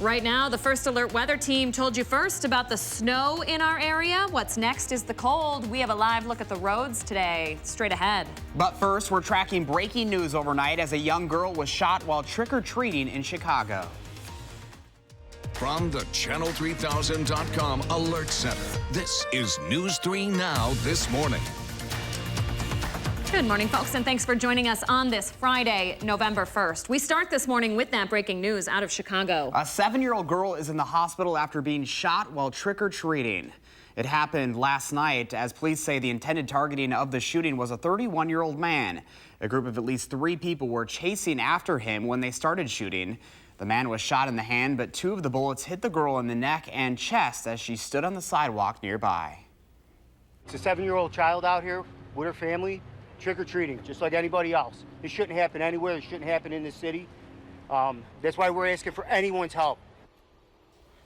Right now, the First Alert weather team told you first about the snow in our area. What's next is the cold. We have a live look at the roads today, straight ahead. But first, we're tracking breaking news overnight as a young girl was shot while trick-or-treating in Chicago. From the Channel3000.com Alert Center, this is News 3 Now this morning. Good morning, folks, and thanks for joining us on this Friday, November 1st. We start this morning with that breaking news out of Chicago. A 7-year-old girl is in the hospital after being shot while trick-or-treating. It happened last night, as police say the intended targeting of the shooting was a 31-year-old man. A group of at least 3 people were chasing after him when they started shooting. The man was shot in the hand, but 2 of the bullets hit the girl in the neck and chest as she stood on the sidewalk nearby. It's a 7-year-old child out here with her family, trick-or-treating, just like anybody else. This shouldn't happen anywhere. It shouldn't happen in this city. That's why we're asking for anyone's help.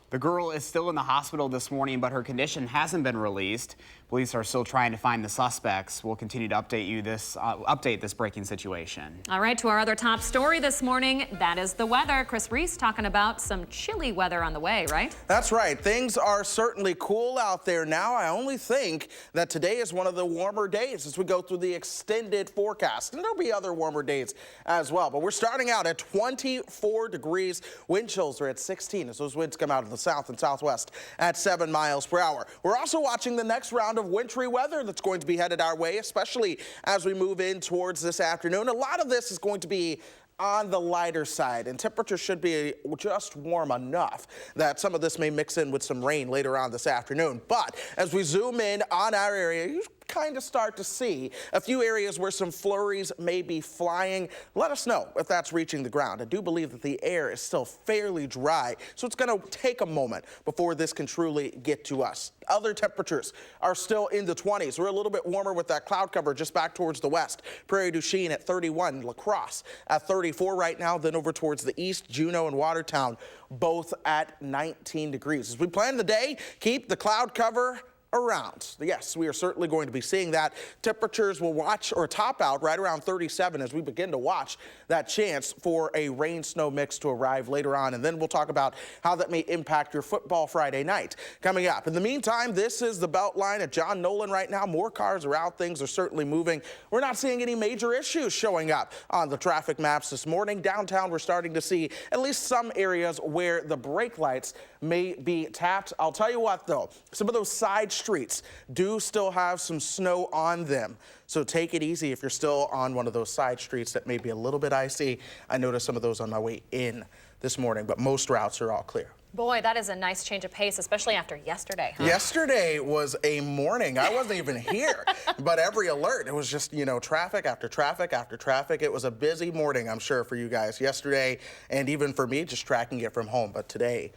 The girl is still in the hospital this morning, but her condition hasn't been released. Police are still trying to find the suspects. We'll continue to update this breaking situation. All right, to our other top story this morning, that is the weather. Chris Reese talking about some chilly weather on the way, right? That's right. Things are certainly cool out there now. I only think that today is one of the warmer days as we go through the extended forecast. And there'll be other warmer days as well. But we're starting out at 24 degrees. Wind chills are at 16 as those winds come out of the south and southwest at 7 miles per hour. We're also watching the next round of wintry weather that's going to be headed our way, especially as we move in towards this afternoon. A lot of this is going to be on the lighter side, and temperatures should be just warm enough that some of this may mix in with some rain later on this afternoon. But as we zoom in on our area, you kind of start to see a few areas where some flurries may be flying. Let us know if that's reaching the ground. I do believe that the air is still fairly dry, so it's going to take a moment before this can truly get to us. Other temperatures are still in the 20s. We're a little bit warmer with that cloud cover just back towards the west. Prairie du Chien at 31, La Crosse at 34 right now, then over towards the east, Juneau and Watertown both at 19 degrees. As we plan the day, keep the cloud cover around. Yes, we are certainly going to be seeing that. Temperatures will watch or top out right around 37 as we begin to watch that chance for a rain-snow mix to arrive later on. And then we'll talk about how that may impact your football Friday night coming up. In the meantime, this is the Beltline at John Nolan right now. More cars are out. Things are certainly moving. We're not seeing any major issues showing up on the traffic maps this morning. Downtown, we're starting to see at least some areas where the brake lights may be tapped. I'll tell you what, though, some of those side streets do still have some snow on them. So take it easy if you're still on one of those side streets that may be a little bit icy. I noticed some of those on my way in this morning, but most routes are all clear. Boy, that is a nice change of pace, especially after yesterday. Huh? Yesterday was a morning. I wasn't even here, but every alert, it was just, traffic after traffic after traffic. It was a busy morning, I'm sure, for you guys yesterday, and even for me, just tracking it from home. But today,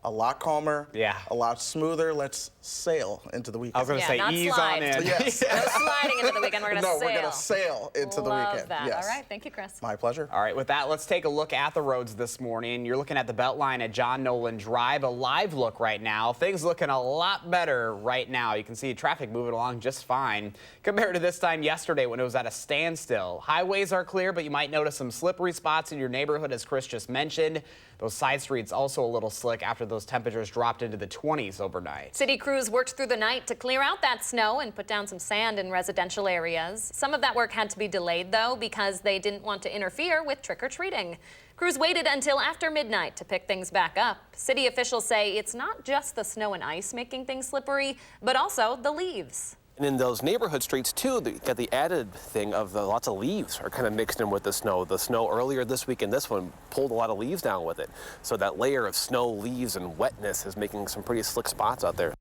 a lot calmer, a lot smoother. Let's sail into the weekend. I was going to say, ease slide. on in. Yes. No sliding into the weekend. We're going to sail. We're going to sail into the weekend. Love that. Yes. All right. Thank you, Chris. My pleasure. All right, with that, let's take a look at the roads this morning. You're looking at the Beltline at John Nolan Drive. A live look right now. Things looking a lot better right now. You can see traffic moving along just fine compared to this time yesterday when it was at a standstill. Highways are clear, but you might notice some slippery spots in your neighborhood, as Chris just mentioned. Those side streets also a little slick after those temperatures dropped into the 20s overnight. City crews worked through the night to clear out that snow and put down some sand in residential areas. Some of that work had to be delayed, though, because they didn't want to interfere with trick-or-treating. Crews waited until after midnight to pick things back up. City officials say it's not just the snow and ice making things slippery, but also the leaves. And in those neighborhood streets, too, you got the added thing of lots of leaves are kind of mixed in with the snow. The snow earlier this week and this one pulled a lot of leaves down with it. So that layer of snow, leaves, and wetness is making some pretty slick spots out there.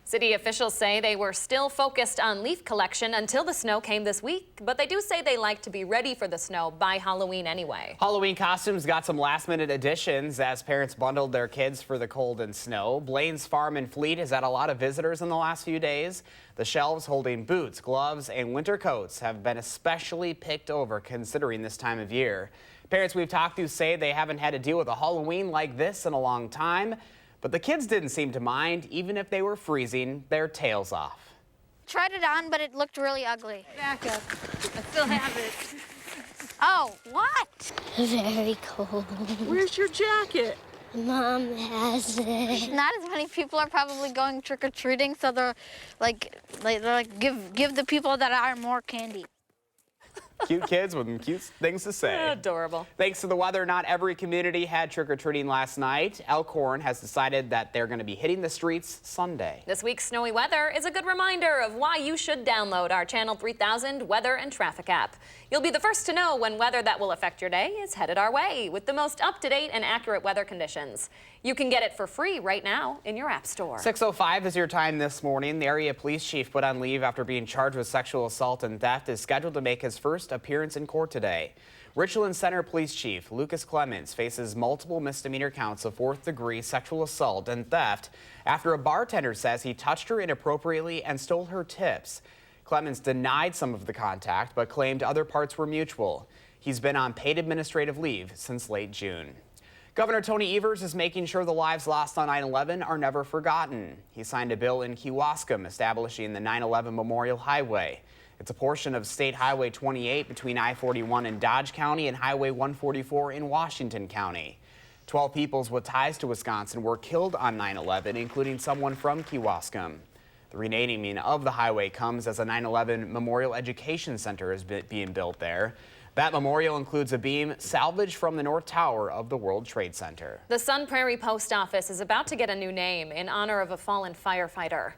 City officials say they were still focused on leaf collection until the snow came this week, but they do say they like to be ready for the snow by Halloween anyway. Halloween costumes got some last-minute additions as parents bundled their kids for the cold and snow. Blaine's Farm and Fleet has had a lot of visitors in the last few days. The shelves holding boots, gloves, and winter coats have been especially picked over considering this time of year. Parents we've talked to say they haven't had to deal with a Halloween like this in a long time. But the kids didn't seem to mind, even if they were freezing their tails off. Tried it on, but it looked really ugly. Back up. I still have it. Oh, what? Very cold. Where's your jacket? Mom has it. Not as many people are probably going trick-or-treating, so they're like give the people that are more candy. Cute kids with cute things to say. Adorable. Thanks to the weather, not every community had trick-or-treating last night. Elkhorn has decided that they're going to be hitting the streets Sunday. This week's snowy weather is a good reminder of why you should download our Channel 3000 weather and traffic app. You'll be the first to know when weather that will affect your day is headed our way with the most up-to-date and accurate weather conditions. You can get it for free right now in your app store. 6:05 is your time this morning. The area police chief put on leave after being charged with sexual assault and theft is scheduled to make his first appearance in court today. Richland Center Police Chief Lucas Clemens faces multiple misdemeanor counts of 4th-degree sexual assault and theft after a bartender says he touched her inappropriately and stole her tips. Clemens denied some of the contact but claimed other parts were mutual. He's been on paid administrative leave since late June. Governor Tony Evers is making sure the lives lost on 9/11 are never forgotten. He signed a bill in Kewaskum establishing the 9/11 Memorial Highway. It's a portion of State Highway 28 between I-41 in Dodge County and Highway 144 in Washington County. 12 people with ties to Wisconsin were killed on 9/11, including someone from Kewaskum. The renaming of the highway comes as a 9/11 Memorial Education Center is being built there. That memorial includes a beam salvaged from the North Tower of the World Trade Center. The Sun Prairie Post Office is about to get a new name in honor of a fallen firefighter.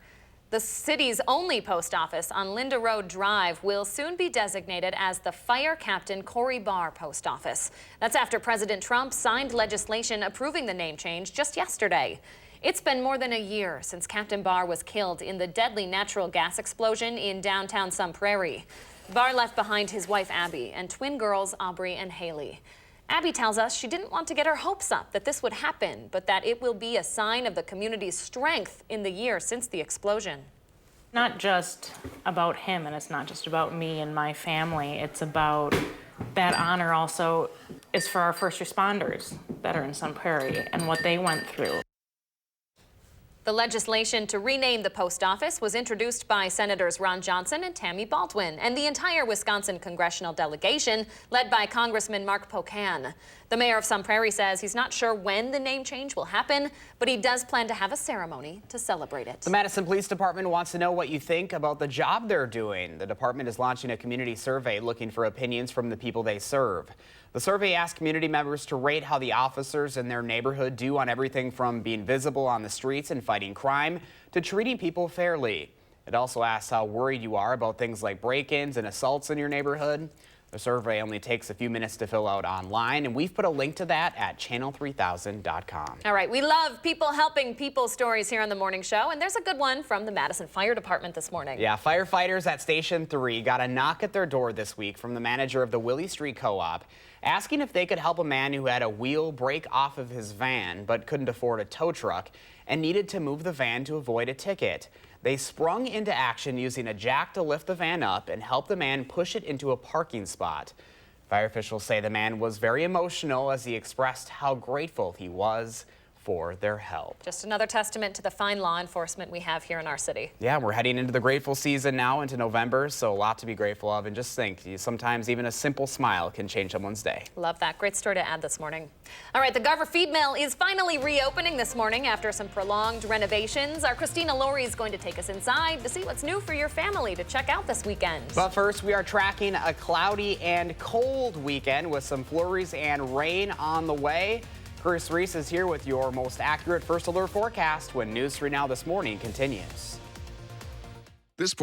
The city's only post office on Linda Road Drive will soon be designated as the Fire Captain Corey Barr Post Office. That's after President Trump signed legislation approving the name change just yesterday. It's been more than a year since Captain Barr was killed in the deadly natural gas explosion in downtown Sun Prairie. Barr left behind his wife Abby and twin girls Aubrey and Haley. Abby tells us she didn't want to get her hopes up that this would happen, but that it will be a sign of the community's strength in the year since the explosion. Not just about him, and it's not just about me and my family. It's about that honor also is for our first responders that are in Sun Prairie and what they went through. The legislation to rename the post office was introduced by Senators Ron Johnson and Tammy Baldwin and the entire Wisconsin congressional delegation led by Congressman Mark Pocan. The mayor of Sun Prairie says he's not sure when the name change will happen, but he does plan to have a ceremony to celebrate it. The Madison Police Department wants to know what you think about the job they're doing. The department is launching a community survey looking for opinions from the people they serve. The survey asks community members to rate how the officers in their neighborhood do on everything from being visible on the streets and fighting crime to treating people fairly. It also asks how worried you are about things like break-ins and assaults in your neighborhood. The survey only takes a few minutes to fill out online, and we've put a link to that at channel3000.com. All right, we love people helping people stories here on the morning show, and there's a good one from the Madison Fire Department this morning. Yeah, firefighters at Station 3 got a knock at their door this week from the manager of the Willie Street Co-op, asking if they could help a man who had a wheel break off of his van but couldn't afford a tow truck and needed to move the van to avoid a ticket. They sprung into action using a jack to lift the van up and help the man push it into a parking spot. Fire officials say the man was very emotional as he expressed how grateful he was for their help. Just another testament to the fine law enforcement we have here in our city. Yeah, we're heading into the grateful season now, into November, so a lot to be grateful of. And just think, sometimes even a simple smile can change someone's day. Love that. Great story to add this morning. All right, the Garver Feed Mill is finally reopening this morning after some prolonged renovations. Our Christina Laurie is going to take us inside to see what's new for your family to check out this weekend. But first, we are tracking a cloudy and cold weekend with some flurries and rain on the way. Chris Reese is here with your most accurate first alert forecast when News 3 Now This Morning continues. This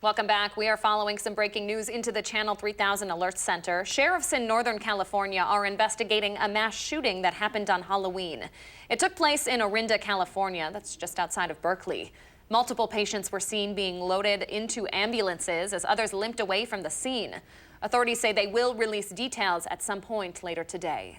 Welcome back. We are following some breaking news into the Channel 3000 Alert Center. Sheriffs in Northern California are investigating a mass shooting that happened on Halloween. It took place in Orinda, California. That's just outside of Berkeley. Multiple patients were seen being loaded into ambulances as others limped away from the scene. Authorities say they will release details at some point later today.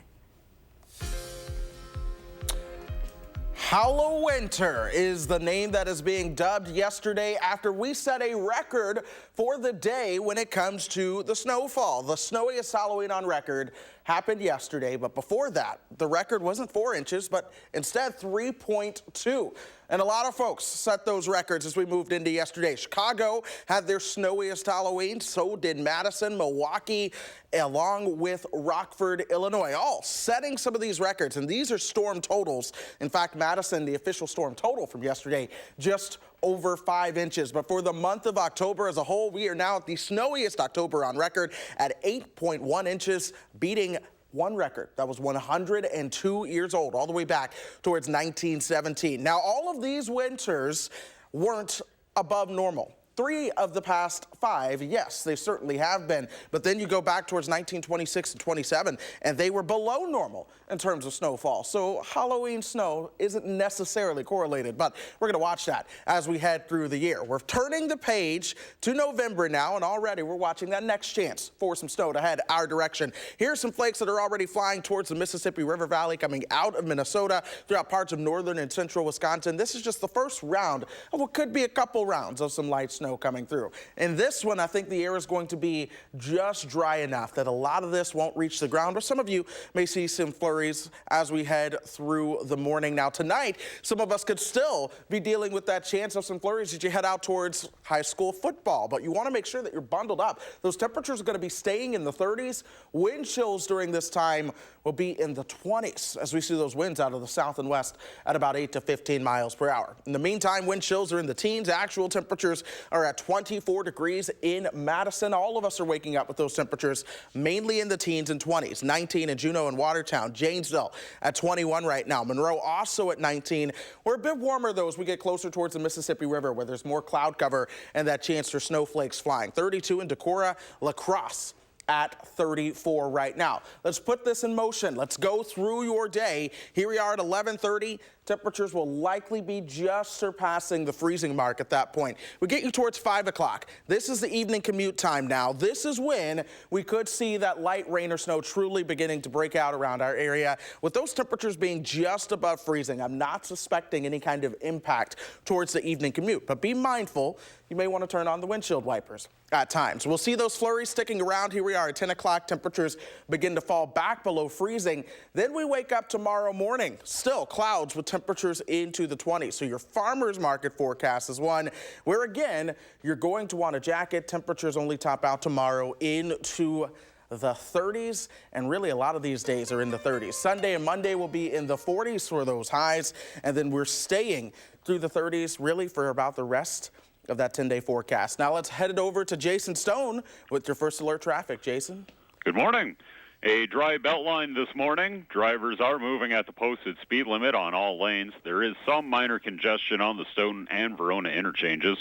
Hallowinter is the name that is being dubbed yesterday after we set a record for the day when it comes to the snowfall. The snowiest Halloween on record happened yesterday, but before that, the record wasn't 4 inches, but instead 3.2. And a lot of folks set those records as we moved into yesterday. Chicago had their snowiest Halloween, so did Madison, Milwaukee, along with Rockford, Illinois, all setting some of these records. And these are storm totals. In fact, Madison, the official storm total from yesterday, just over 5 inches. But for the month of October as a whole, we are now at the snowiest October on record at 8.1 inches, beating one record that was 102 years old, all the way back towards 1917. Now, all of these winters weren't above normal. 3 of the past 5, yes, they certainly have been. But then you go back towards 1926 and 27, and they were below normal in terms of snowfall. So Halloween snow isn't necessarily correlated, but we're going to watch that as we head through the year. We're turning the page to November now, and already we're watching that next chance for some snow to head our direction. Here's some flakes that are already flying towards the Mississippi River Valley, coming out of Minnesota throughout parts of northern and central Wisconsin. This is just the first round of what could be a couple rounds of some light snow coming through. In this one, I think the air is going to be just dry enough that a lot of this won't reach the ground, but some of you may see some flurries as we head through the morning. Now tonight, some of us could still be dealing with that chance of some flurries as you head out towards high school football, but you want to make sure that you're bundled up. Those temperatures are going to be staying in the 30s. Wind chills during this time will be in the 20s as we see those winds out of the south and west at about 8 to 15 miles per hour. In the meantime, wind chills are in the teens. Actual temperatures are at 24 degrees in Madison. All of us are waking up with those temperatures mainly in the teens and 20s. 19 in Juneau and Watertown. Janesville at 21 right now. Monroe also at 19. We're a bit warmer though as we get closer towards the Mississippi River where there's more cloud cover and that chance for snowflakes flying. 32 in Decorah. La Crosse at 34 right now. Let's put this in motion. Let's go through your day. Here we are at 11:30. Temperatures will likely be just surpassing the freezing mark at that point. We get you towards 5 o'clock. This is the evening commute time now. This is when we could see that light rain or snow truly beginning to break out around our area. With those temperatures being just above freezing, I'm not suspecting any kind of impact towards the evening commute. But be mindful, you may want to turn on the windshield wipers at times. We'll see those flurries sticking around. Here we are at 10 o'clock. Temperatures begin to fall back below freezing. Then we wake up tomorrow morning. Still clouds with temperatures into the 20s. So your farmer's market forecast is one where, again, you're going to want a jacket. Temperatures only top out tomorrow into the 30s, and really a lot of these days are in the 30s. Sunday and Monday will be in the 40s for those highs, and then we're staying through the 30s really for about the rest of that 10-day forecast. Now let's head it over to Jason Stone with your first alert traffic. Jason? Good morning. A dry belt line this morning. Drivers are moving at the posted speed limit on all lanes. There is some minor congestion on the Stoughton and Verona interchanges.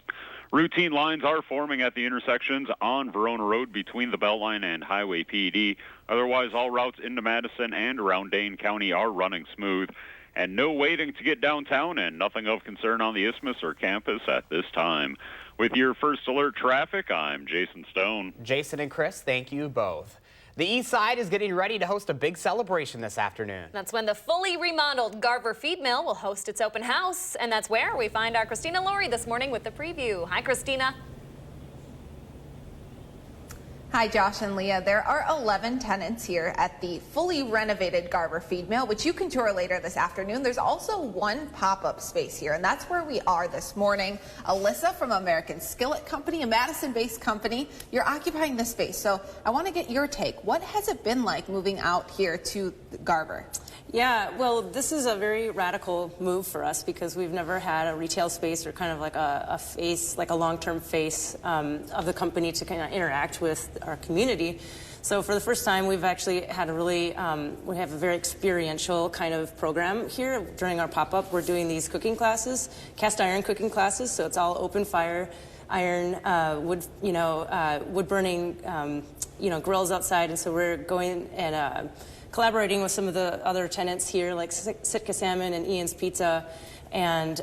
Routine lines are forming at the intersections on Verona Road between the belt line and Highway PD. Otherwise, all routes into Madison and around Dane County are running smooth. And no waiting to get downtown, and nothing of concern on the Isthmus or campus at this time. With your first alert traffic, I'm Jason Stone. Jason and Chris, thank you both. The East Side is getting ready to host a big celebration this afternoon. That's when the fully remodeled Garver Feed Mill will host its open house, and that's where we find our Christina Laurie this morning with the preview. Hi, Christina. Hi, Josh and Leah. There are 11 tenants here at the fully renovated Garver Feed Mill, which you can tour later this afternoon. There's also one pop-up space here, and that's where we are this morning. Alyssa from American Skillet Company, a Madison-based company, you're occupying this space. So I want to get your take. What has it been like moving out here to Garver? Yeah, well, this is a very radical move for us because we've never had a retail space or kind of like a face, like a long-term face of the company to kind of interact with our community. So for the first time, we've actually had a really, we have a very experiential kind of program here during our pop-up. We're doing these cooking classes, cast iron cooking classes, so it's all open fire. iron wood, wood burning, grills outside, and so we're going and collaborating with some of the other tenants here, like Sitka Salmon and Ian's Pizza, and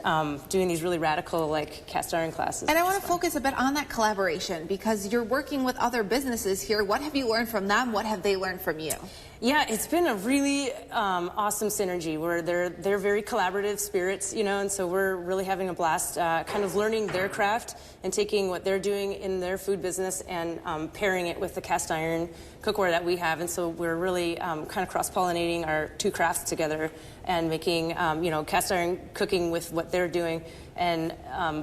doing these really radical, like, cast iron classes. And I want to focus a bit on that collaboration because you're working with other businesses here. What have you learned from them? What have they learned from you? Yeah, it's been a really awesome synergy where they're very collaborative spirits, and so we're really having a blast kind of learning their craft and taking what they're doing in their food business and pairing it with the cast iron cookware that we have. And so we're really kind of cross-pollinating our two crafts together and making, cast iron cooking with what they're doing and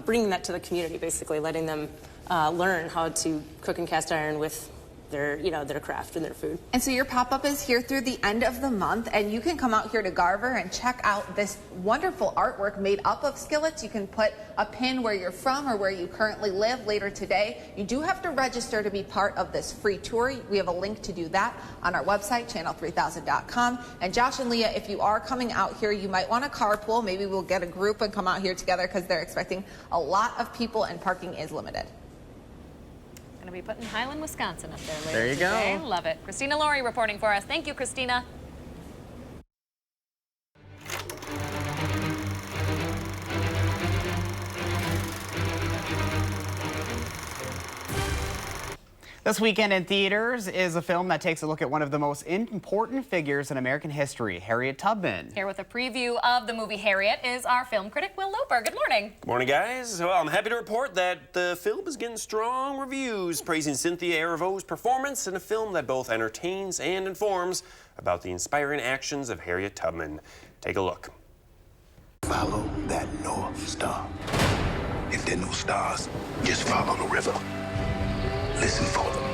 bringing that to the community, basically letting them learn how to cook in cast iron with their craft and their food. And so your pop-up is here through the end of the month, and you can come out here to Garver and check out this wonderful artwork made up of skillets. You can put a pin where you're from or where you currently live later today. You do have to register to be part of this free tour. We have a link to do that on our website, channel3000.com. And Josh and Leah, if you are coming out here, you might want to carpool. Maybe we'll get a group and come out here together because they're expecting a lot of people and parking is limited. Going to be putting Highland, Wisconsin up there later There you today. go. Love it. Christina Laurie reporting for us. Thank you, Christina. This weekend in theaters is a film that takes a look at one of the most important figures in American history, Harriet Tubman. Here with a preview of the movie Harriet is our film critic, Will Loper. Good morning. Good morning, guys. Well, I'm happy to report that the film is getting strong reviews, praising Cynthia Erivo's performance in a film that both entertains and informs about the inspiring actions of Harriet Tubman. Take a look. Follow that North Star. If there are no stars, just follow the river. Listen for them.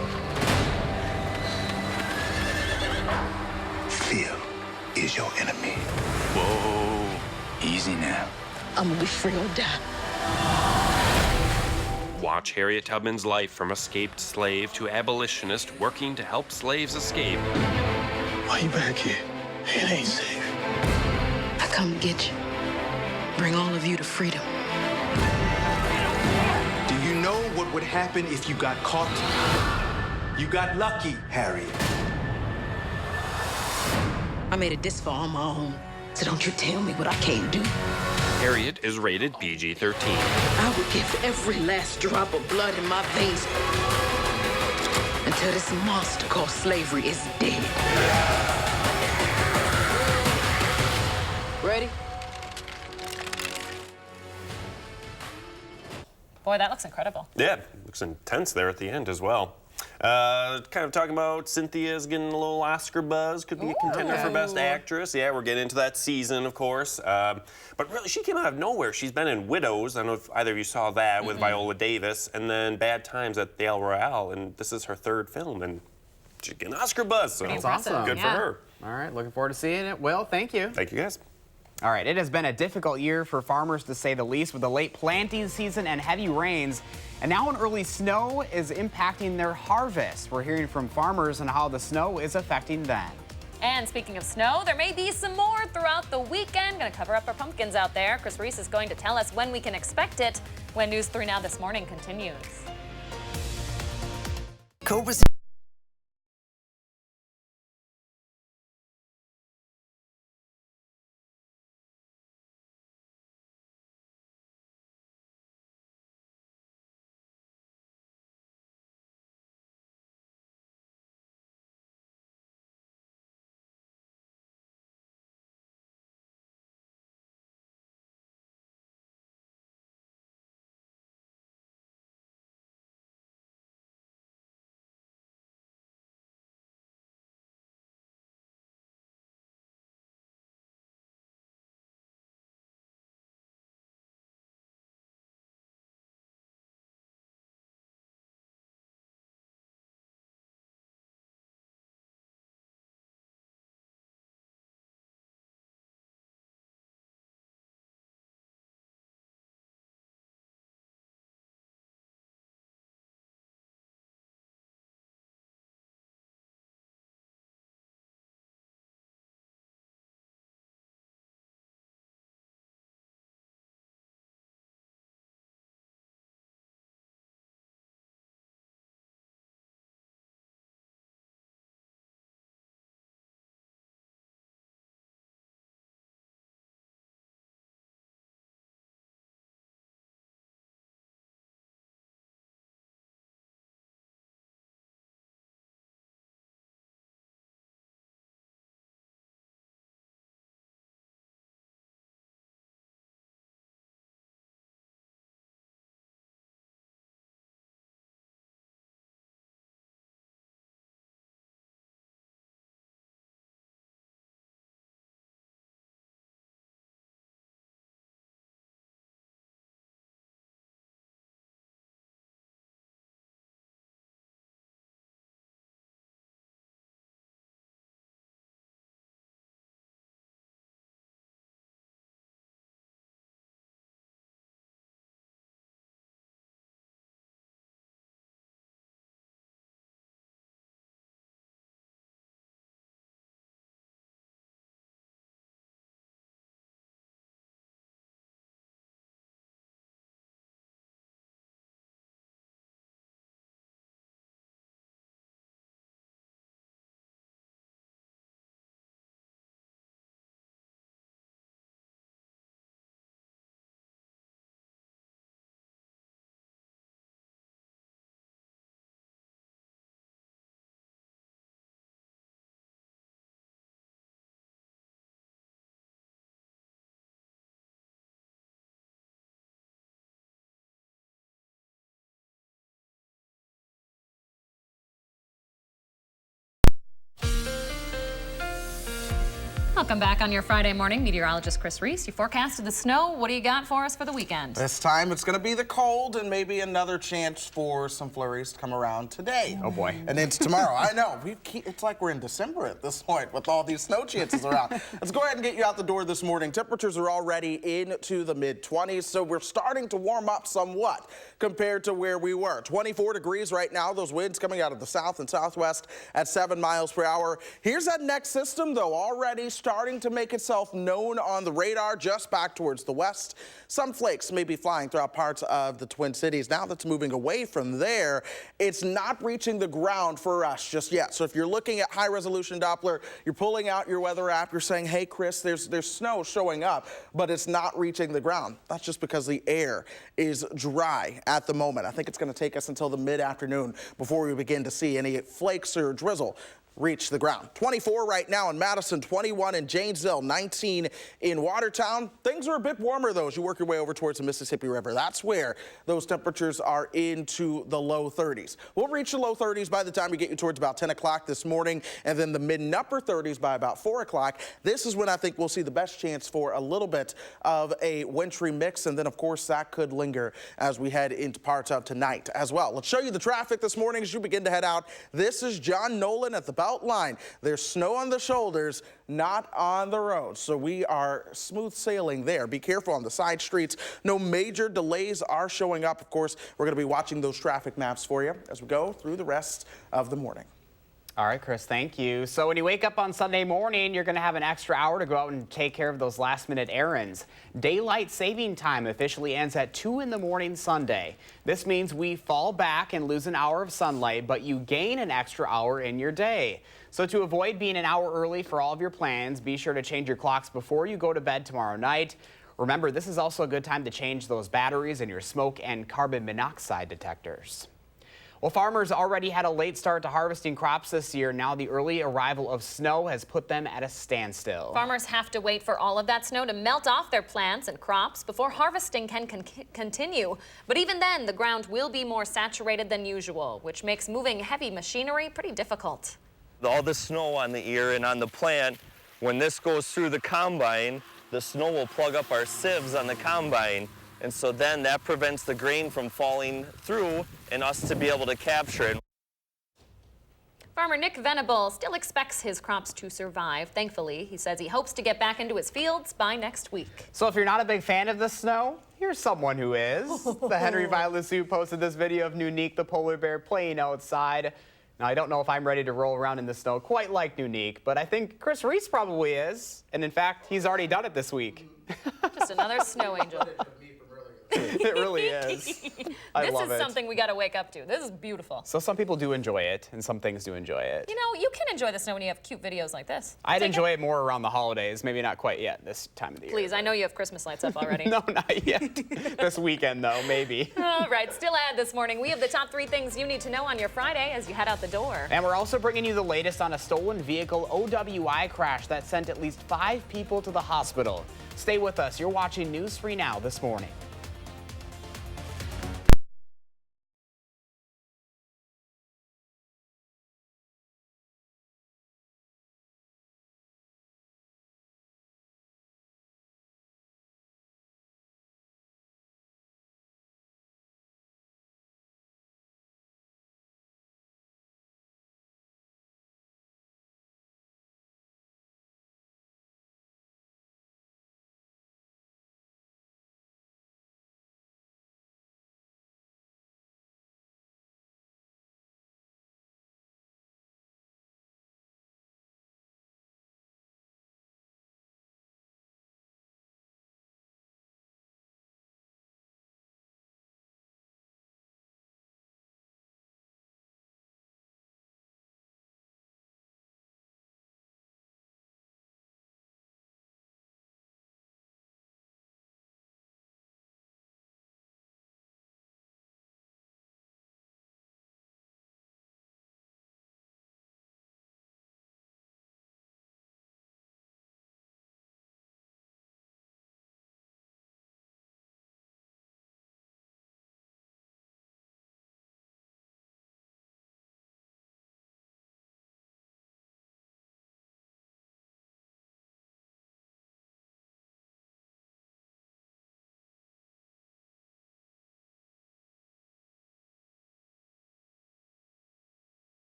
Fear is your enemy. Whoa, easy now. I'm gonna be free or die. Watch Harriet Tubman's life from escaped slave to abolitionist working to help slaves escape. Why you back here? It ain't safe. I come to get you. Bring all of you to freedom. Do you know what would happen if you got caught? You got lucky, Harriet. I made it this far on my own, so don't you tell me what I can't do. Harriet is rated PG-13. I would give every last drop of blood in my veins until this monster called slavery is dead. Ready? Boy, that looks incredible. Yeah, looks intense there at the end as well. Kind of talking about Cynthia's getting a little Oscar buzz. Could be a contender for Best Actress. Yeah, we're getting into that season, of course. But really, she came out of nowhere. She's been in Widows. I don't know if either of you saw that with Viola Davis. And then Bad Times at the El Royale. And this is her third film. And she's getting Oscar buzz. So That's awesome. Good for her. All right, looking forward to seeing it. Will, thank you. Thank you, guys. All right, it has been a difficult year for farmers, to say the least, with the late planting season and heavy rains. And now an early snow is impacting their harvest. We're hearing from farmers on how the snow is affecting them. And speaking of snow, there may be some more throughout the weekend. Going to cover up our pumpkins out there. Chris Reese is going to tell us when we can expect it when News 3 Now This Morning continues. Cobra's Welcome back on your Friday morning. Meteorologist Chris Reese, you forecasted the snow. What do you got for us for the weekend? This time it's going to be the cold and maybe another chance for some flurries to come around today. Oh boy. And into tomorrow. I know. It's like we're in December at this point with all these snow chances around. Let's go ahead and get you out the door this morning. Temperatures are already into the mid-20s, so we're starting to warm up somewhat compared to where we were. 24 degrees right now. Those winds coming out of the south and southwest at 7 miles per hour. Here's that next system, though, already starting to make itself known on the radar just back towards the west. Some flakes may be flying throughout parts of the Twin Cities. Now that's moving away from there, it's not reaching the ground for us just yet. So if you're looking at high-resolution Doppler, you're pulling out your weather app, you're saying, hey, Chris, there's snow showing up, but it's not reaching the ground. That's just because the air is dry at the moment. I think it's going to take us until the mid-afternoon before we begin to see any flakes or drizzle reach the ground. 24 right now in Madison, 21 in Janesville, 19 in Watertown. Things are a bit warmer, though, as you work your way over towards the Mississippi River. That's where those temperatures are into the low 30s. We'll reach the low 30s by the time we get you towards about 10 o'clock this morning, and then the mid and upper 30s by about 4 o'clock. This is when I think we'll see the best chance for a little bit of a wintry mix, and then, of course, that could linger as we head into parts of tonight as well. Let's show you the traffic this morning as you begin to head out. This is John Nolan at the Beltline. There's snow on the shoulders, not on the road. So we are smooth sailing there. Be careful on the side streets. No major delays are showing up. Of course, we're going to be watching those traffic maps for you as we go through the rest of the morning. All right, Chris, thank you. So when you wake up on Sunday morning, you're going to have an extra hour to go out and take care of those last-minute errands. Daylight saving time officially ends at 2 in the morning Sunday. This means we fall back and lose an hour of sunlight, but you gain an extra hour in your day. So to avoid being an hour early for all of your plans, be sure to change your clocks before you go to bed tomorrow night. Remember, this is also a good time to change those batteries in your smoke and carbon monoxide detectors. Well, farmers already had a late start to harvesting crops this year. Now the early arrival of snow has put them at a standstill. Farmers have to wait for all of that snow to melt off their plants and crops before harvesting can continue. But even then, the ground will be more saturated than usual, which makes moving heavy machinery pretty difficult. All the snow on the ear and on the plant, when this goes through the combine, the snow will plug up our sieves on the combine. And so then that prevents the grain from falling through and us to be able to capture it. Farmer Nick Venable still expects his crops to survive. Thankfully, he says he hopes to get back into his fields by next week. So if you're not a big fan of the snow, here's someone who is. The Henry Violet Zoo posted this video of Nunique the polar bear playing outside. Now, I don't know if I'm ready to roll around in the snow quite like Nunique, but I think Chris Reese probably is. And in fact, he's already done it this week. Just another snow angel. It really is. I love it. This is something we got to wake up to. This is beautiful. So some people do enjoy it, and some things do enjoy it. You know, you can enjoy the snow when you have cute videos like this. I'd enjoy it more around the holidays. Maybe not quite yet this time of the year. Please, I know you have Christmas lights up already. No, not yet. This weekend, though, maybe. All right, still ahead this morning. We have the top 3 things you need to know on your Friday as you head out the door. And we're also bringing you the latest on a stolen vehicle OWI crash that sent at least 5 people to the hospital. Stay with us. You're watching News 3 Now this morning.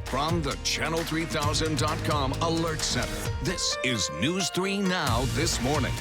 From the Channel3000.com Alert Center, this is News 3 Now this morning.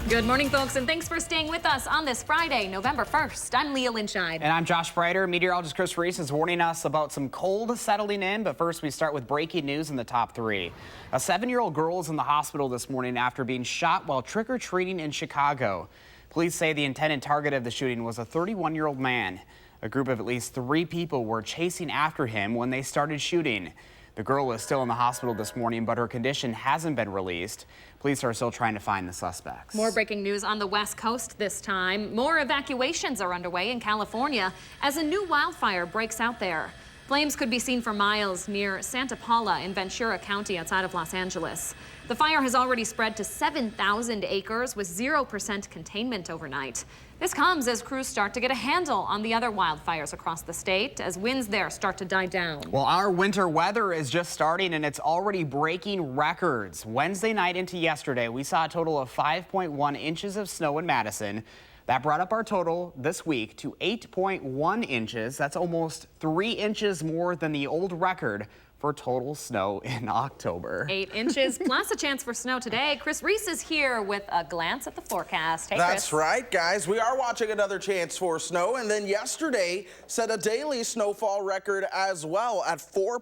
Good morning, folks, and thanks for staying with us on this Friday, November 1st. I'm Leah Lynchide. And I'm Josh Breiter. Meteorologist Chris Reese is warning us about some cold settling in, but first we start with breaking news in the top 3. A 7-year-old girl is in the hospital this morning after being shot while trick-or-treating in Chicago. Police say the intended target of the shooting was a 31-year-old man. A group of at least 3 people were chasing after him when they started shooting. The girl is still in the hospital this morning, but her condition hasn't been released. Police are still trying to find the suspects. More breaking news on the West Coast this time. More evacuations are underway in California as a new wildfire breaks out there. Flames could be seen for miles near Santa Paula in Ventura County outside of Los Angeles. The fire has already spread to 7,000 acres with 0% containment overnight. This comes as crews start to get a handle on the other wildfires across the state as winds there start to die down. Well, our winter weather is just starting and it's already breaking records. Wednesday night into yesterday, we saw a total of 5.1 inches of snow in Madison. That brought up our total this week to 8.1 inches. That's almost 3 inches more than the old record for total snow in October. 8 inches plus a chance for snow today. Chris Reese is here with a glance at the forecast. Hey, That's Chris. right, guys. We are watching another chance for snow, and then yesterday set a daily snowfall record as well at 4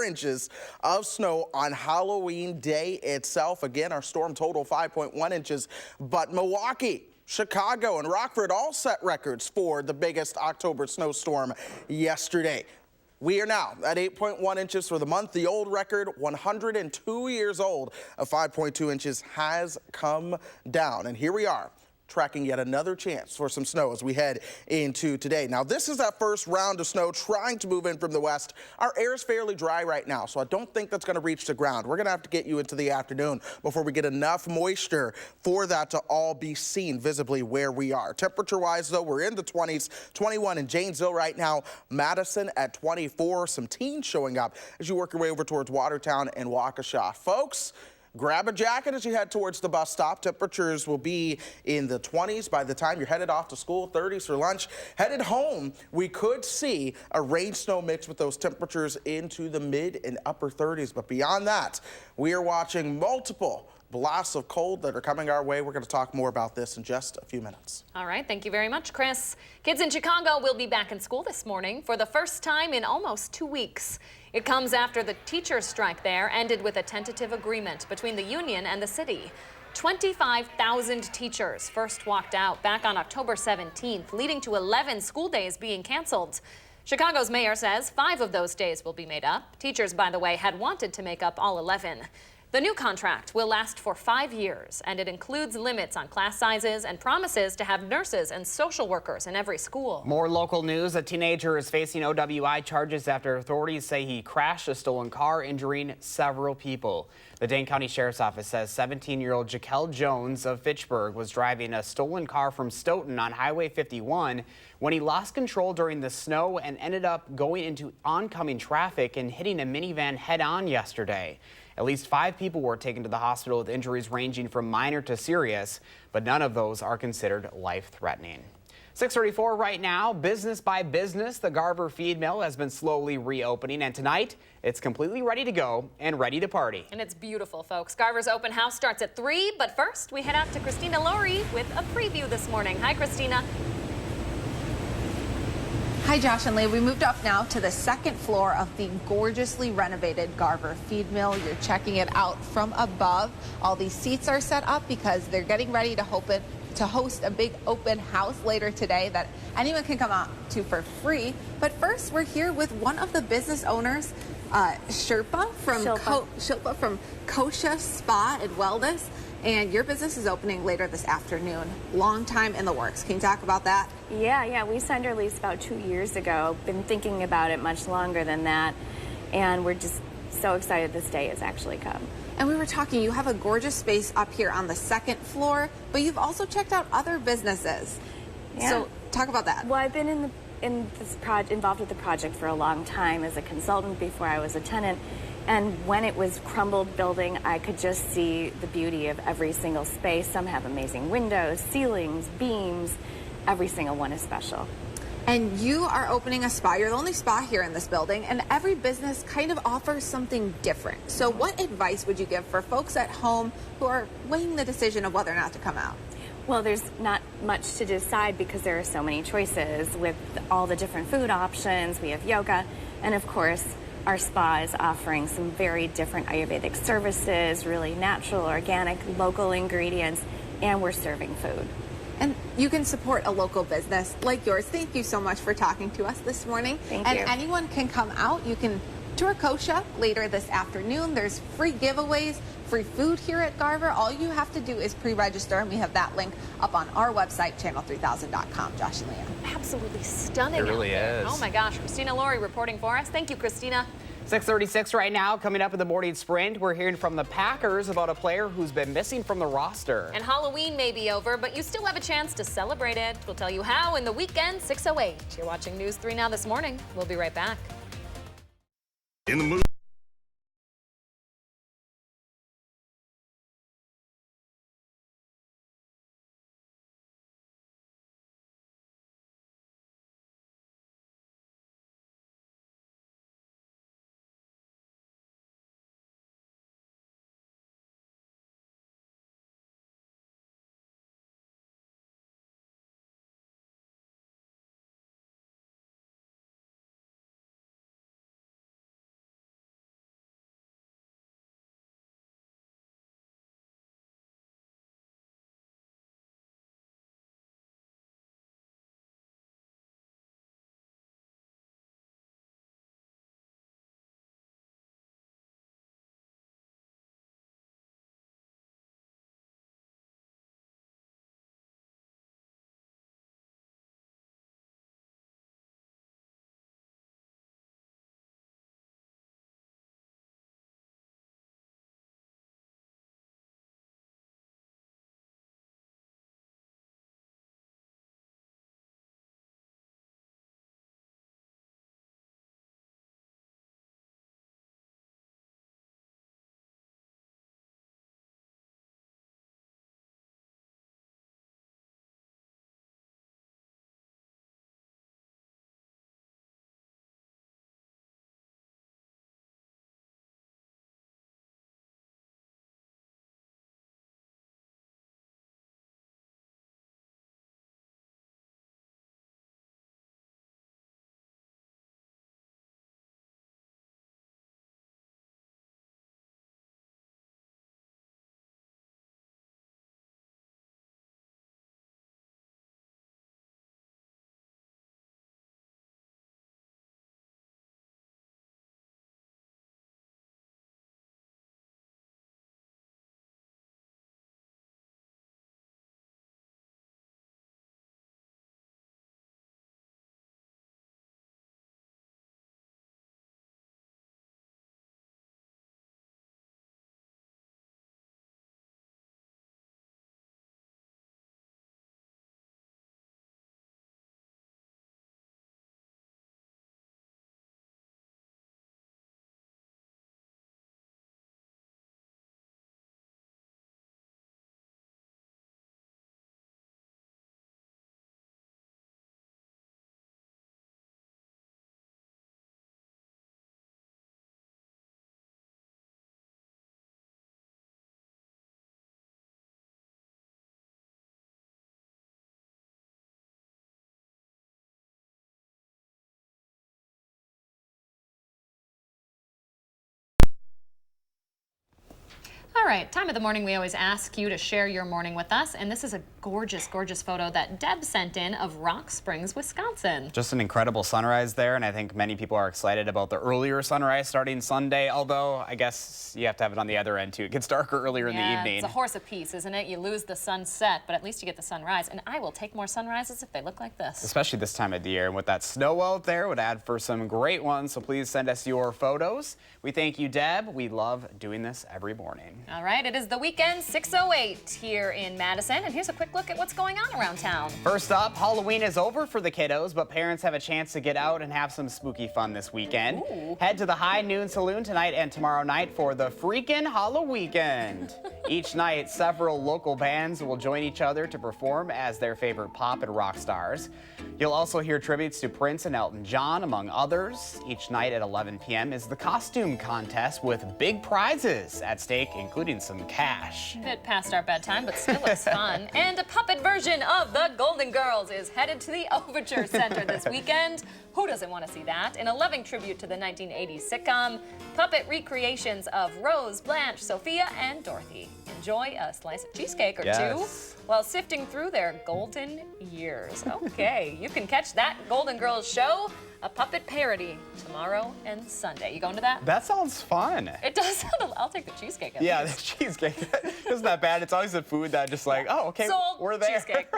inches of snow on Halloween Day itself. Again, our storm total 5.1 inches, but Milwaukee, Chicago, and Rockford all set records for the biggest October snowstorm yesterday. We are now at 8.1 inches for the month. The old record, 102 years old, of 5.2 inches has come down. And here we are, tracking yet another chance for some snow as we head into today. Now, this is that first round of snow trying to move in from the west. Our air is fairly dry right now, so I don't think that's going to reach the ground. We're going to have to get you into the afternoon before we get enough moisture for that to all be seen visibly where we are. Temperature-wise, though, we're in the 20s, 21 in Janesville right now, Madison at 24. Some teens showing up as you work your way over towards Watertown and Waukesha. Folks, grab a jacket as you head towards the bus stop. Temperatures will be in the 20s by the time you're headed off to school, 30s for lunch. Headed home, we could see a rain-snow mix with those temperatures into the mid and upper 30s. But beyond that, we are watching multiple blasts of cold that are coming our way. We're going to talk more about this in just a few minutes. All right, thank you very much, Chris. Kids in Chicago will be back in school this morning for the first time in almost 2 weeks. It comes after the teachers' strike there ended with a tentative agreement between the union and the city. 25,000 teachers first walked out back on October 17th, leading to 11 school days being canceled. Chicago's mayor says 5 of those days will be made up. Teachers, by the way, had wanted to make up all 11. The new contract will last for 5 years, and it includes limits on class sizes and promises to have nurses and social workers in every school. More local news. A teenager is facing OWI charges after authorities say he crashed a stolen car, injuring several people. The Dane County Sheriff's Office says 17-year-old Jaquel Jones of Fitchburg was driving a stolen car from Stoughton on Highway 51 when he lost control during the snow and ended up going into oncoming traffic and hitting a minivan head-on yesterday. At least 5 people were taken to the hospital with injuries ranging from minor to serious, but none of those are considered life-threatening. 6:34 right now, business by business. The Garver feed mill has been slowly reopening, and tonight it's completely ready to go and ready to party. And it's beautiful, folks. Garver's open house starts at 3, but first we head out to Christina Laurie with a preview this morning. Hi, Christina. Hi, Josh and Leah. We moved up now to the second floor of the gorgeously renovated Garver feed mill. You're checking it out from above. All these seats are set up because they're getting ready to host a big open house later today that anyone can come out to for free. But first, we're here with one of the business owners, Shilpa from Kosha Spa and Wellness. And your business is opening later this afternoon. Long time in the works. Can you talk about that? Yeah. We signed our lease about 2 years ago. Been thinking about it much longer than that. And we're just so excited this day has actually come. And we were talking, you have a gorgeous space up here on the second floor, but you've also checked out other businesses. Yeah. So talk about that. Well, I've been involved with the project for a long time as a consultant before I was a tenant. And when it was crumbled building, I could just see the beauty of every single space. Some have amazing windows, ceilings, beams. Every single one is special. And you are opening a spa. You're the only spa here in this building, and every business kind of offers something different. So what advice would you give for folks at home who are weighing the decision of whether or not to come out? Well, there's not much to decide because there are so many choices with all the different food options. We have yoga, and of course, our spa is offering some very different Ayurvedic services, really natural, organic, local ingredients, and we're serving food. And you can support a local business like yours. Thank you so much for talking to us this morning. Thank you. And anyone can come out. You can tour Kosha later this afternoon. There's free giveaways, free food here at Garver. All you have to do is pre-register, and we have that link up on our website, channel3000.com. Josh and Leah. Absolutely stunning. It really out there. is. Oh my gosh, Christina Laurie reporting for us. Thank you, Christina. 6:36 right now. Coming up in the morning sprint, we're hearing from the Packers about a player who's been missing from the roster. And Halloween may be over, but you still have a chance to celebrate it. We'll tell you how in the weekend, 6:08. You're watching News 3 Now this morning. We'll be right back. In the mood. All right, time of the morning we always ask you to share your morning with us, and this is a gorgeous, gorgeous photo that Deb sent in of Rock Springs, Wisconsin. Just an incredible sunrise there, and I think many people are excited about the earlier sunrise starting Sunday, although I guess you have to have it on the other end too. It gets darker earlier in the evening. It's a horse apiece, isn't it? You lose the sunset, but at least you get the sunrise, and I will take more sunrises if they look like this. Especially this time of the year, and with that snow out there, would add for some great ones, so please send us your photos. We thank you, Deb. We love doing this every morning. All right, it is the weekend, 6:08 here in Madison, and here's a quick look at what's going on around town. First up, Halloween is over for the kiddos, but parents have a chance to get out and have some spooky fun this weekend. Ooh. Head to the High Noon Saloon tonight and tomorrow night for the freakin' Halloweekend. Each night, several local bands will join each other to perform as their favorite pop and rock stars. You'll also hear tributes to Prince and Elton John, among others. Each night at 11 p.m. is the costume contest with big prizes at stake, including some cash. A bit past our bedtime, but still looks fun. And a puppet version of the Golden Girls is headed to the Overture Center this weekend. Who doesn't want to see that? In a loving tribute to the 1980s sitcom, puppet recreations of Rose, Blanche, Sophia, and Dorothy. Enjoy a slice of cheesecake or two while sifting through their golden years. Okay, you can catch that Golden Girls show, a puppet parody, tomorrow and Sunday. You going to that? That sounds fun. It does sound, I'll take the cheesecake. Yeah, the cheesecake isn't that bad. It's always the food that just like, oh, okay, Sold. we're there. Cheesecake.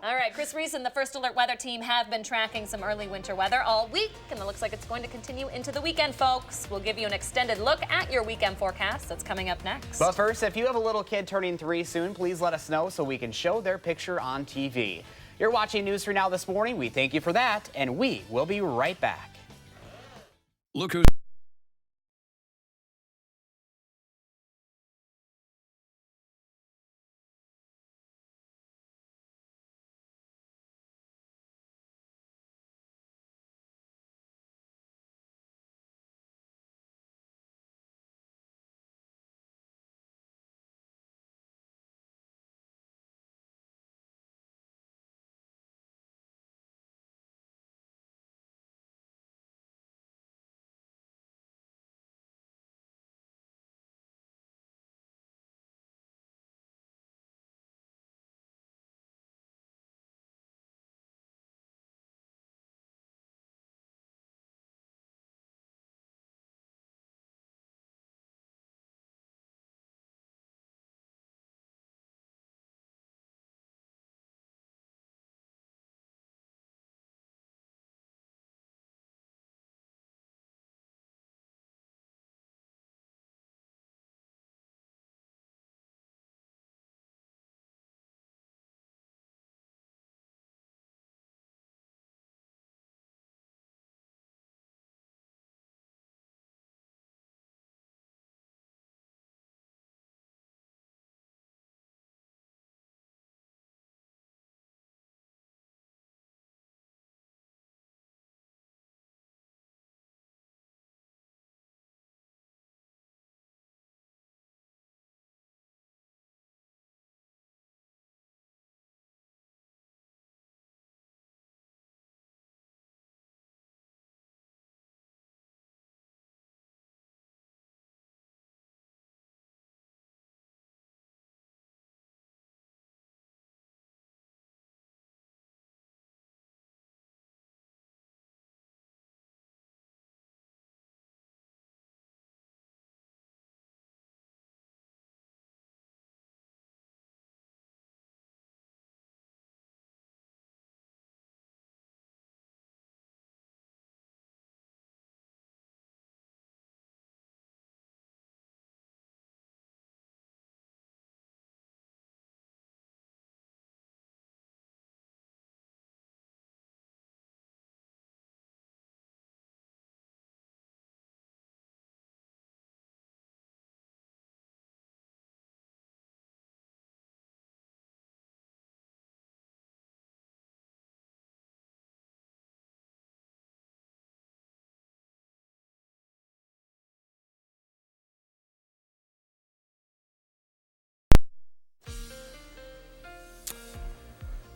All right, Chris Reese and the First Alert weather team have been tracking some early winter weather all week, and it looks like it's going to continue into the weekend, folks. We'll give you an extended look at your weekend forecast that's coming up next. But first, if you have a little kid turning 3 soon, please let us know so we can show their picture on TV. You're watching News 3 Now this morning. We thank you for that, and we will be right back. Look who's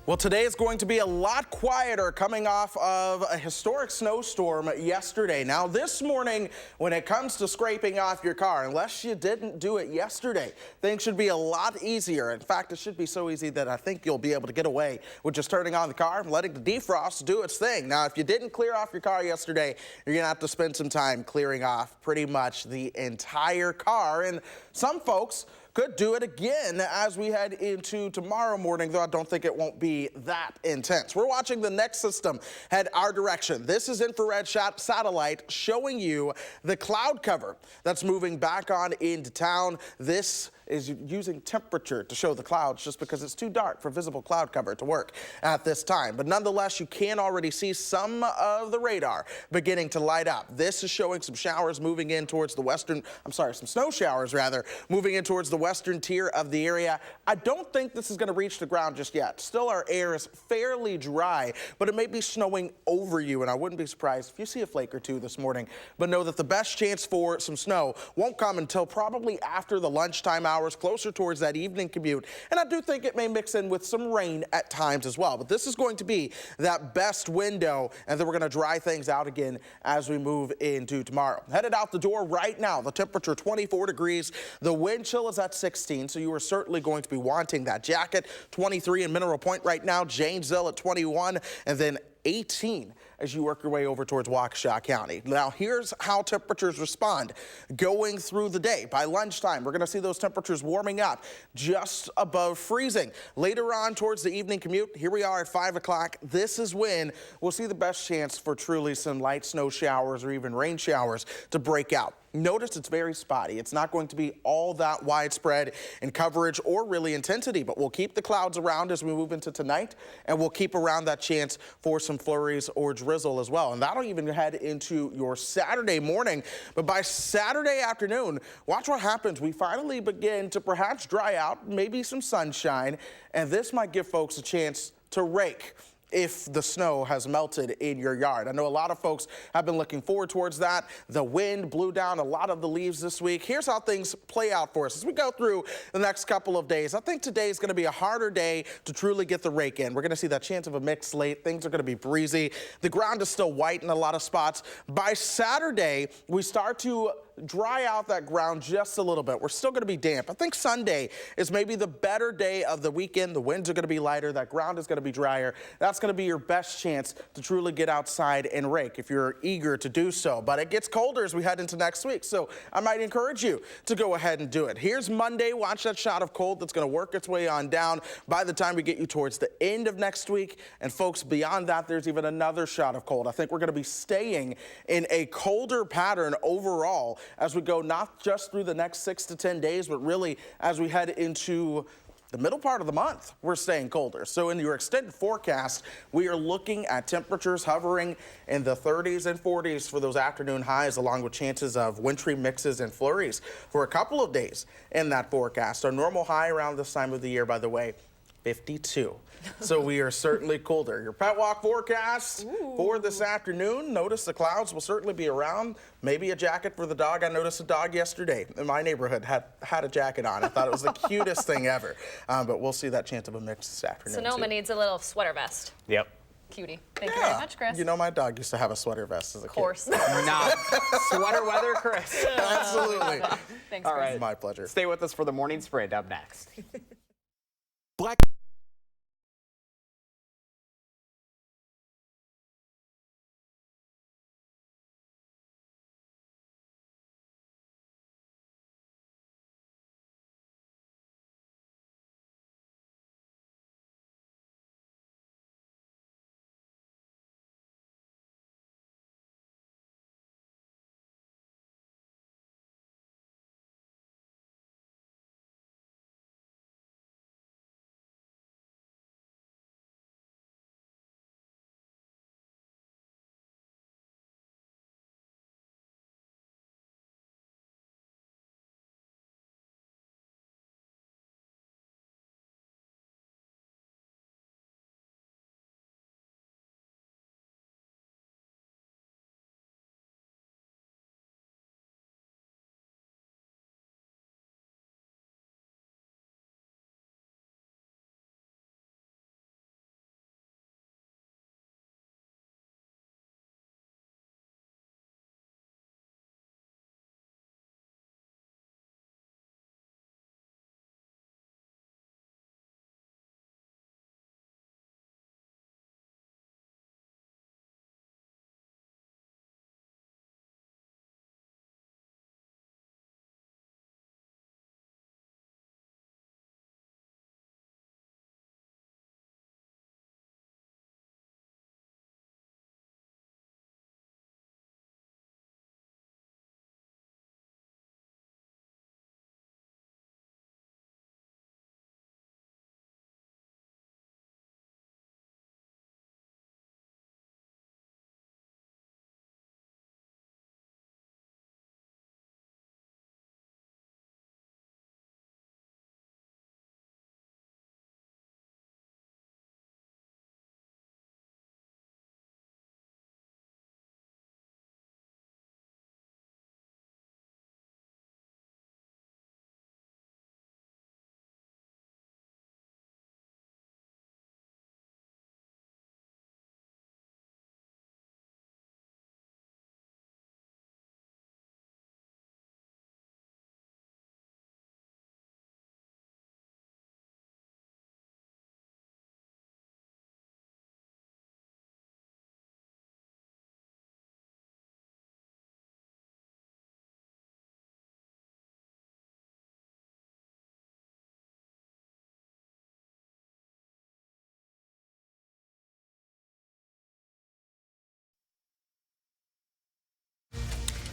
Well, today is going to be a lot quieter coming off of a historic snowstorm yesterday. Now, this morning, when it comes to scraping off your car, unless you didn't do it yesterday, things should be a lot easier. In fact, it should be so easy that I think you'll be able to get away with just turning on the car and letting the defrost do its thing. Now, if you didn't clear off your car yesterday, you're going to have to spend some time clearing off pretty much the entire car. And some folks could do it again as we head into tomorrow morning, though I don't think it won't be that intense. We're watching the next system head our direction. This is infrared satellite showing you the cloud cover that's moving back on into town. This is using temperature to show the clouds just because it's too dark for visible cloud cover to work at this time. But nonetheless, you can already see some of the radar beginning to light up. This is showing some showers moving in towards the western, some snow showers rather, moving in towards the western tier of the area. I don't think this is going to reach the ground just yet. Still, our air is fairly dry, but it may be snowing over you, and I wouldn't be surprised if you see a flake or two this morning. But know that the best chance for some snow won't come until probably after the lunchtime hours, closer towards that evening commute. And I do think it may mix in with some rain at times as well. But this is going to be that best window, and then we're going to dry things out again as we move into tomorrow. Headed out the door right now, the temperature 24 degrees. The wind chill is at 16, so you are certainly going to be wanting that jacket. 23 in Mineral Point right now, Janesville at 21, and then 18 as you work your way over towards Waukesha County. Now, here's how temperatures respond going through the day. By lunchtime, we're going to see those temperatures warming up just above freezing. Later on towards the evening commute, here we are at 5 o'clock. This is when we'll see the best chance for truly some light snow showers or even rain showers to break out. Notice it's very spotty. It's not going to be all that widespread in coverage or really intensity, but we'll keep the clouds around as we move into tonight, and we'll keep around that chance for some flurries or drizzle as well. And that'll even head into your Saturday morning. But by Saturday afternoon, watch what happens. We finally begin to perhaps dry out, maybe some sunshine, and this might give folks a chance to rake if the snow has melted in your yard. I know a lot of folks have been looking forward towards that. The wind blew down a lot of the leaves this week. Here's how things play out for us as we go through the next couple of days. I think today is going to be a harder day to truly get the rake in. We're going to see that chance of a mixed slate. Things are going to be breezy. The ground is still white in a lot of spots. By Saturday, we start to dry out that ground just a little bit. We're still going to be damp. I think Sunday is maybe the better day of the weekend. The winds are going to be lighter. That ground is going to be drier. That's going to be your best chance to truly get outside and rake if you're eager to do so. But it gets colder as we head into next week, so I might encourage you to go ahead and do it. Here's Monday. Watch that shot of cold that's going to work its way on down by the time we get you towards the end of next week. And folks, beyond that, there's even another shot of cold. I think we're going to be staying in a colder pattern overall as we go not just through the next 6 to 10 days, but really as we head into the middle part of the month, we're staying colder. So in your extended forecast, we are looking at temperatures hovering in the 30s and 40s for those afternoon highs, along with chances of wintry mixes and flurries for a couple of days in that forecast. Our normal high around this time of the year, by the way, 52. So we are certainly colder. Your pet walk forecast for this afternoon. Notice the clouds will certainly be around. Maybe a jacket for the dog. I noticed a dog yesterday in my neighborhood had a jacket on. I thought it was the cutest thing ever. But we'll see that chance of a mix this afternoon. Sonoma needs a little sweater vest. Yep. Cutie. Thank you very much, Chris. You know, my dog used to have a sweater vest as a kid. Of course. Not sweater weather, Chris. Absolutely. Thanks, All Chris. right. My pleasure. Stay with us for the morning sprint up next.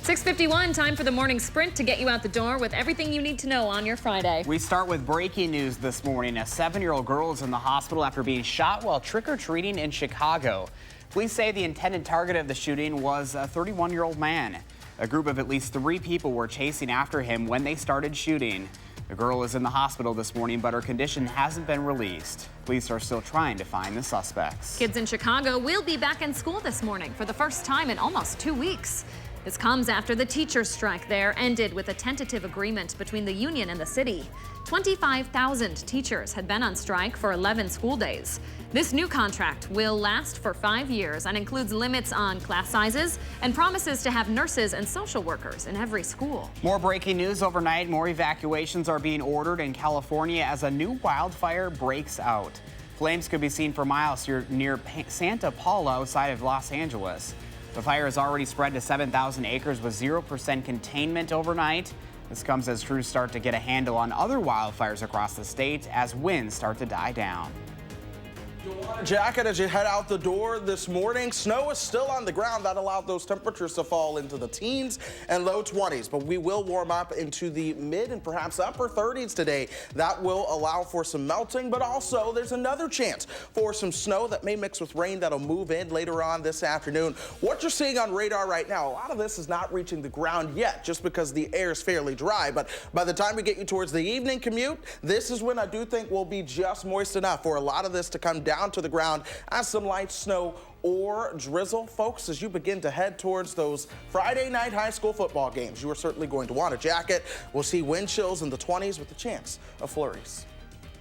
6:51, time for the morning sprint to get you out the door with everything you need to know on your Friday. We start with breaking news this morning. A 7-year-old girl is in the hospital after being shot while trick-or-treating in Chicago. Police say the intended target of the shooting was a 31-year-old man. A group of at least 3 people were chasing after him when they started shooting. The girl is in the hospital this morning, but her condition hasn't been released. Police are still trying to find the suspects. Kids in Chicago will be back in school this morning for the first time in almost 2 weeks. This comes after the teachers' strike there ended with a tentative agreement between the union and the city. 25,000 teachers had been on strike for 11 school days. This new contract will last for 5 years and includes limits on class sizes and promises to have nurses and social workers in every school. More breaking news overnight. More evacuations are being ordered in California as a new wildfire breaks out. Flames could be seen for miles near Santa Paula outside of Los Angeles. The fire has already spread to 7,000 acres with 0% containment overnight. This comes as crews start to get a handle on other wildfires across the state as winds start to die down. You'll want a jacket as you head out the door this morning. Snow is still on the ground. That allowed those temperatures to fall into the teens and low 20s, but we will warm up into the mid and perhaps upper 30s today. That will allow for some melting, but also there's another chance for some snow that may mix with rain that'll move in later on this afternoon. What you're seeing on radar right now, a lot of this is not reaching the ground yet just because the air is fairly dry, but by the time we get you towards the evening commute, this is when I do think we'll be just moist enough for a lot of this to come down to the ground as some light snow or drizzle. Folks, as you begin to head towards those Friday night high school football games, you are certainly going to want a jacket. We'll see wind chills in the 20s with a chance of flurries.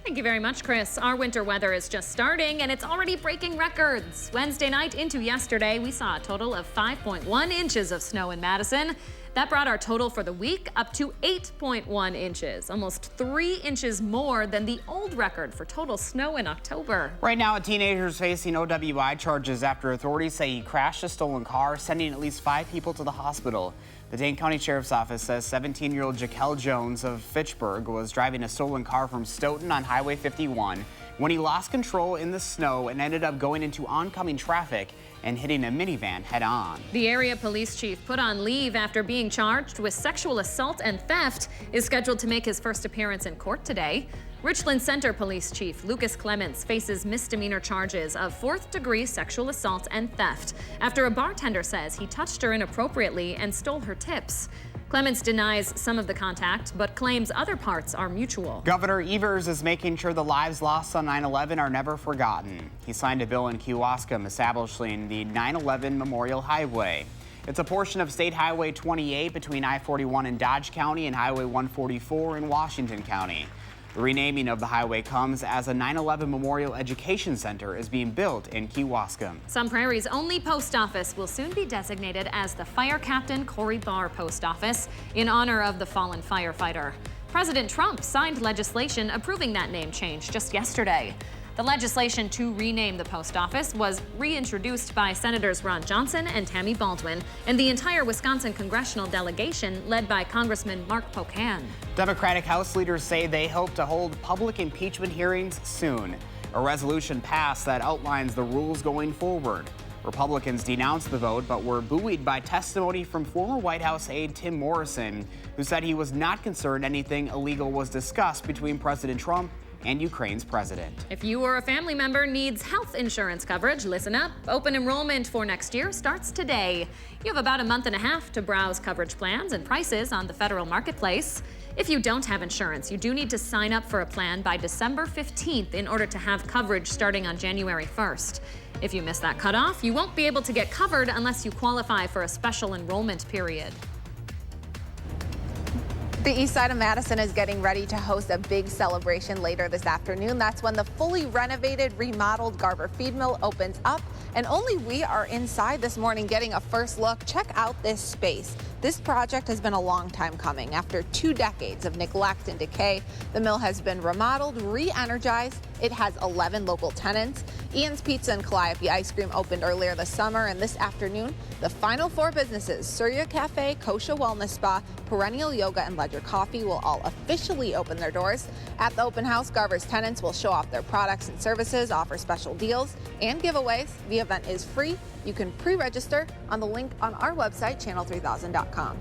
Thank you very much, Chris. Our winter weather is just starting and it's already breaking records. Wednesday night into yesterday, we saw a total of 5.1 inches of snow in Madison. That brought our total for the week up to 8.1 inches, almost 3 inches more than the old record for total snow in October. Right now, a teenager is facing OWI charges after authorities say he crashed a stolen car, sending at least 5 people to the hospital. The Dane County Sheriff's Office says 17-year-old Jaquel Jones of Fitchburg was driving a stolen car from Stoughton on Highway 51 when he lost control in the snow and ended up going into oncoming traffic and hitting a minivan head-on. The area police chief, put on leave after being charged with sexual assault and theft, is scheduled to make his first appearance in court today. Richland Center Police Chief Lucas Clements faces misdemeanor charges of 4th-degree sexual assault and theft after a bartender says he touched her inappropriately and stole her tips. Clements denies some of the contact, but claims other parts are mutual. Governor Evers is making sure the lives lost on 9/11 are never forgotten. He signed a bill in Kewaskum establishing the 9/11 Memorial Highway. It's a portion of State Highway 28 between I-41 in Dodge County and Highway 144 in Washington County. The renaming of the highway comes as a 9/11 Memorial Education Center is being built in Kewaskum. Sun Prairie's only post office will soon be designated as the Fire Captain Corey Barr Post Office in honor of the fallen firefighter. President Trump signed legislation approving that name change just yesterday. The legislation to rename the post office was reintroduced by Senators Ron Johnson and Tammy Baldwin and the entire Wisconsin congressional delegation led by Congressman Mark Pocan. Democratic House leaders say they hope to hold public impeachment hearings soon. A resolution passed that outlines the rules going forward. Republicans denounced the vote but were buoyed by testimony from former White House aide Tim Morrison, who said he was not concerned anything illegal was discussed between President Trump and Ukraine's president. If you or a family member needs health insurance coverage, listen up. Open enrollment for next year starts today. You have about a month and a half to browse coverage plans and prices on the federal marketplace. If you don't have insurance, you do need to sign up for a plan by December 15th in order to have coverage starting on January 1st. If you miss that cutoff, you won't be able to get covered unless you qualify for a special enrollment period. The east side of Madison is getting ready to host a big celebration later this afternoon. That's when the fully renovated, remodeled Garber Feed Mill opens up. And only we are inside this morning getting a first look. Check out this space. This project has been a long time coming. After 2 decades of neglect and decay, the mill has been remodeled, re-energized. It has 11 local tenants. Ian's Pizza and Calliope Ice Cream opened earlier this summer, and this afternoon, the final 4 businesses, Surya Cafe, Kosha Wellness Spa, Perennial Yoga and Ledger Coffee will all officially open their doors. At the open house, Garver's tenants will show off their products and services, offer special deals and giveaways. The event is free. You can pre-register on the link on our website, channel3000.com.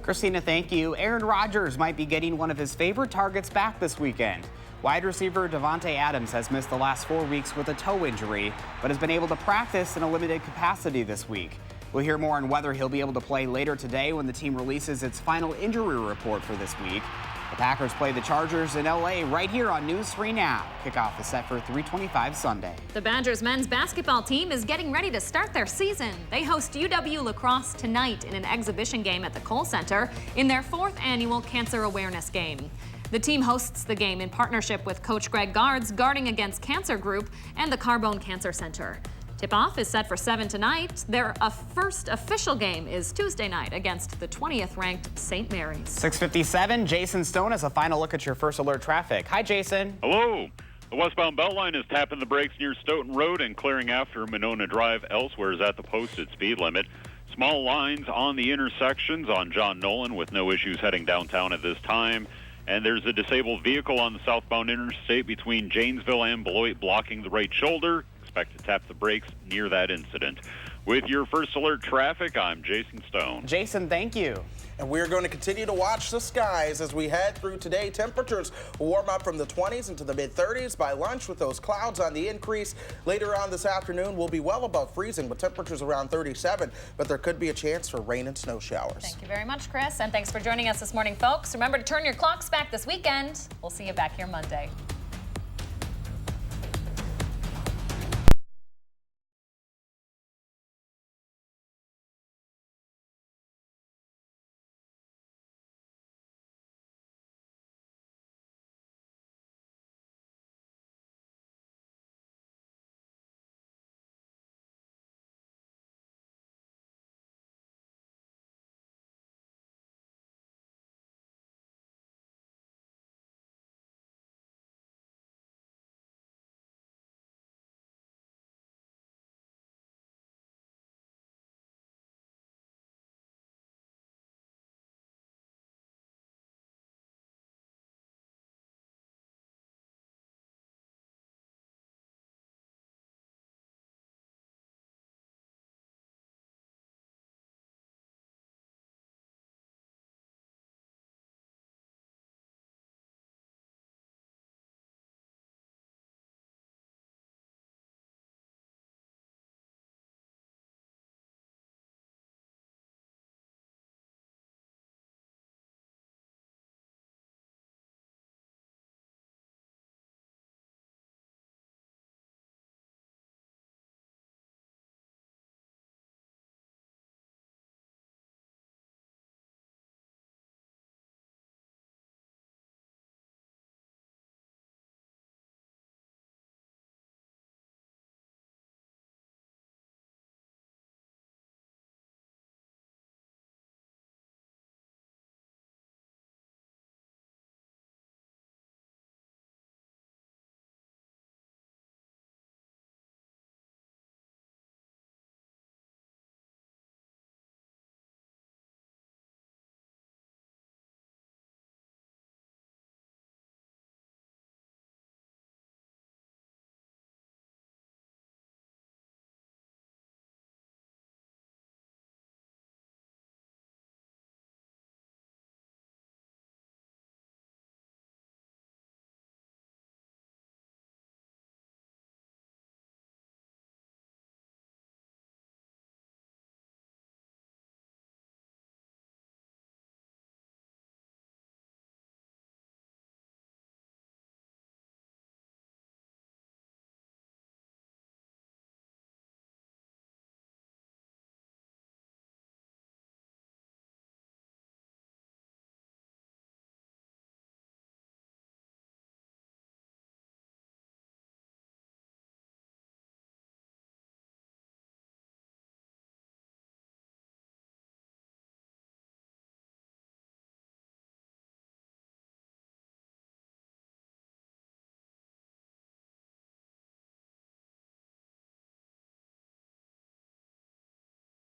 Christina, thank you. Aaron Rodgers might be getting one of his favorite targets back this weekend. Wide receiver Davante Adams has missed the last 4 weeks with a toe injury, but has been able to practice in a limited capacity this week. We'll hear more on whether he'll be able to play later today when the team releases its final injury report for this week. The Packers play the Chargers in LA right here on News 3 Now. Kickoff is set for 3:25 Sunday. The Badgers men's basketball team is getting ready to start their season. They host UW lacrosse tonight in an exhibition game at the Kohl Center in their 4th annual Cancer Awareness Game. The team hosts the game in partnership with Coach Greg Gard's Guarding Against Cancer Group and the Carbone Cancer Center. Tip-off is set for 7 tonight. Their first official game is Tuesday night against the 20th ranked St. Mary's. 6:57, Jason Stone has a final look at your First Alert traffic. Hi, Jason. Hello. The westbound Beltline is tapping the brakes near Stoughton Road and clearing after Monona Drive. Elsewhere is at the posted speed limit. Small lines on the intersections on John Nolan with no issues heading downtown at this time. And there's a disabled vehicle on the southbound interstate between Janesville and Beloit blocking the right shoulder. Expect to tap the brakes near that incident. With your First Alert traffic, I'm Jason Stone. Jason, thank you. And we're going to continue to watch the skies as we head through today. Temperatures will warm up from the 20s into the mid-30s by lunch with those clouds on the increase. Later on this afternoon, we'll be well above freezing with temperatures around 37, but there could be a chance for rain and snow showers. Thank you very much, Chris, and thanks for joining us this morning, folks. Remember to turn your clocks back this weekend. We'll see you back here Monday.